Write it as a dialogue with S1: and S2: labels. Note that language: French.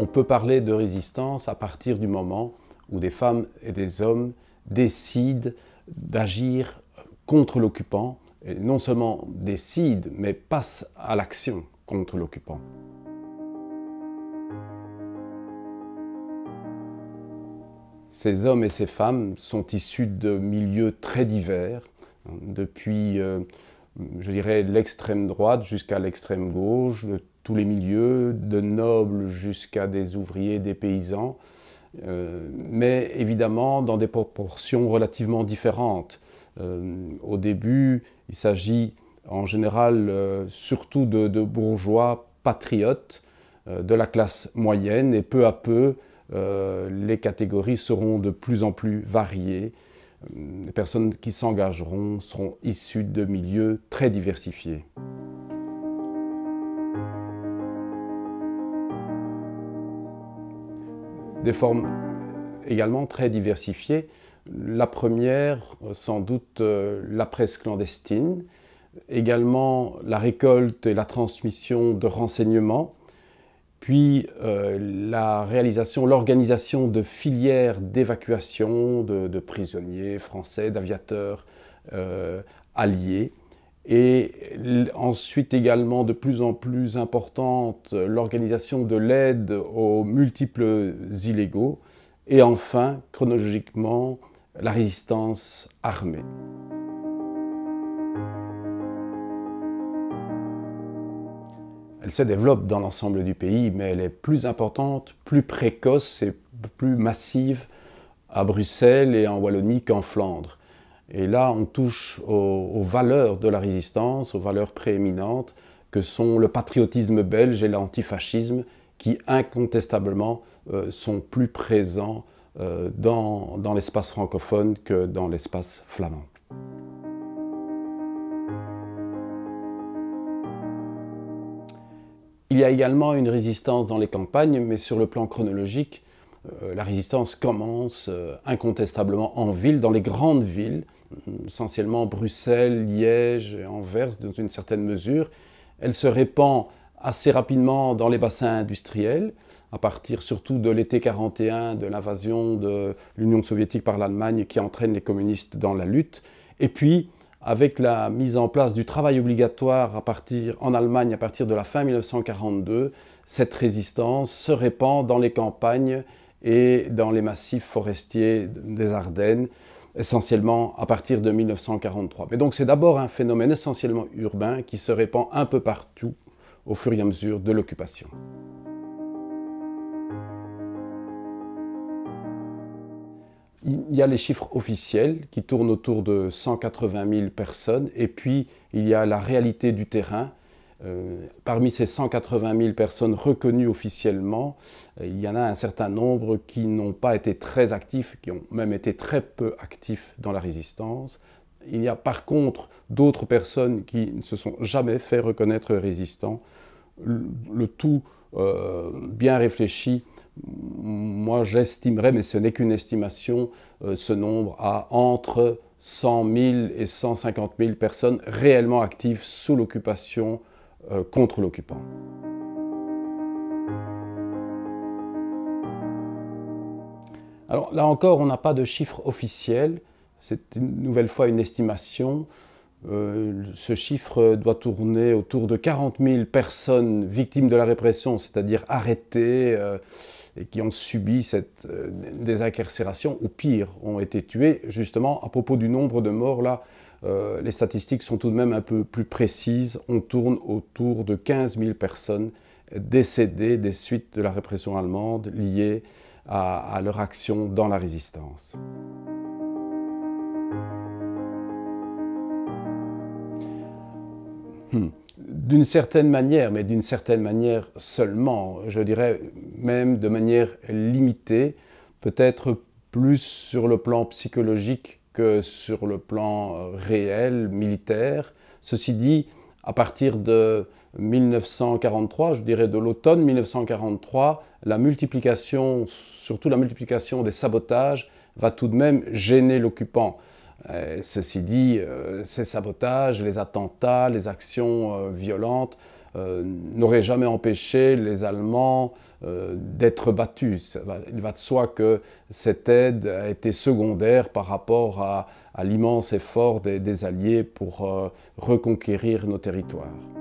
S1: On peut parler de résistance à partir du moment où des femmes et des hommes décident d'agir contre l'occupant, et non seulement décident, mais passent à l'action contre l'occupant. Ces hommes et ces femmes sont issus de milieux très divers, depuis, je dirais, l'extrême droite jusqu'à l'extrême gauche, de tous les milieux, de nobles jusqu'à des ouvriers, des paysans, mais évidemment dans des proportions relativement différentes. Au début, il s'agit en général surtout de bourgeois patriotes, de la classe moyenne, et peu à peu, les catégories seront de plus en plus variées. Les personnes qui s'engageront seront issues de milieux très diversifiés. Des formes également très diversifiées. La première, sans doute, la presse clandestine, également la récolte et la transmission de renseignements, puis l'organisation de filières d'évacuation de prisonniers français, d'aviateurs alliés, et ensuite également de plus en plus importante l'organisation de l'aide aux multiples illégaux, et enfin, chronologiquement, la résistance armée. Elle se développe dans l'ensemble du pays, mais elle est plus importante, plus précoce et plus massive à Bruxelles et en Wallonie qu'en Flandre. Et là, on touche aux valeurs de la résistance, aux valeurs prééminentes, que sont le patriotisme belge et l'antifascisme, qui incontestablement sont plus présents dans l'espace francophone que dans l'espace flamand. Il y a également une résistance dans les campagnes, mais sur le plan chronologique, la résistance commence incontestablement en ville, dans les grandes villes, essentiellement Bruxelles, Liège et Anvers dans une certaine mesure. Elle se répand assez rapidement dans les bassins industriels, à partir surtout de l'été 1941, de l'invasion de l'Union soviétique par l'Allemagne qui entraîne les communistes dans la lutte. Et puis, avec la mise en place du travail obligatoire en Allemagne à partir de la fin 1942, cette résistance se répand dans les campagnes et dans les massifs forestiers des Ardennes, essentiellement à partir de 1943. Mais donc c'est d'abord un phénomène essentiellement urbain qui se répand un peu partout au fur et à mesure de l'occupation. Il y a les chiffres officiels qui tournent autour de 180 000 personnes, et puis il y a la réalité du terrain. Parmi ces 180 000 personnes reconnues officiellement, il y en a un certain nombre qui n'ont pas été très actifs, qui ont même été très peu actifs dans la résistance. Il y a par contre d'autres personnes qui ne se sont jamais fait reconnaître résistants. Le tout bien réfléchi. Moi, j'estimerais, mais ce n'est qu'une estimation, ce nombre à entre 100 000 et 150 000 personnes réellement actives sous l'occupation contre l'occupant. Alors là encore, on n'a pas de chiffre officiel, c'est une nouvelle fois une estimation. Ce chiffre doit tourner autour de 40 000 personnes victimes de la répression, c'est-à-dire arrêtées et qui ont subi cette désincarcération, ou pire, ont été tuées. Justement, à propos du nombre de morts, là, les statistiques sont tout de même un peu plus précises. On tourne autour de 15 000 personnes décédées des suites de la répression allemande liées à leur action dans la résistance. D'une certaine manière, mais d'une certaine manière seulement, je dirais même de manière limitée, peut-être plus sur le plan psychologique que sur le plan réel, militaire. Ceci dit, à partir de 1943, je dirais de l'automne 1943, la multiplication, surtout la multiplication des sabotages, va tout de même gêner l'occupant. Ceci dit, ces sabotages, les attentats, les actions violentes n'aurait jamais empêché les Allemands d'être battus. Il va de soi que cette aide a été secondaire par rapport à l'immense effort des Alliés pour reconquérir nos territoires.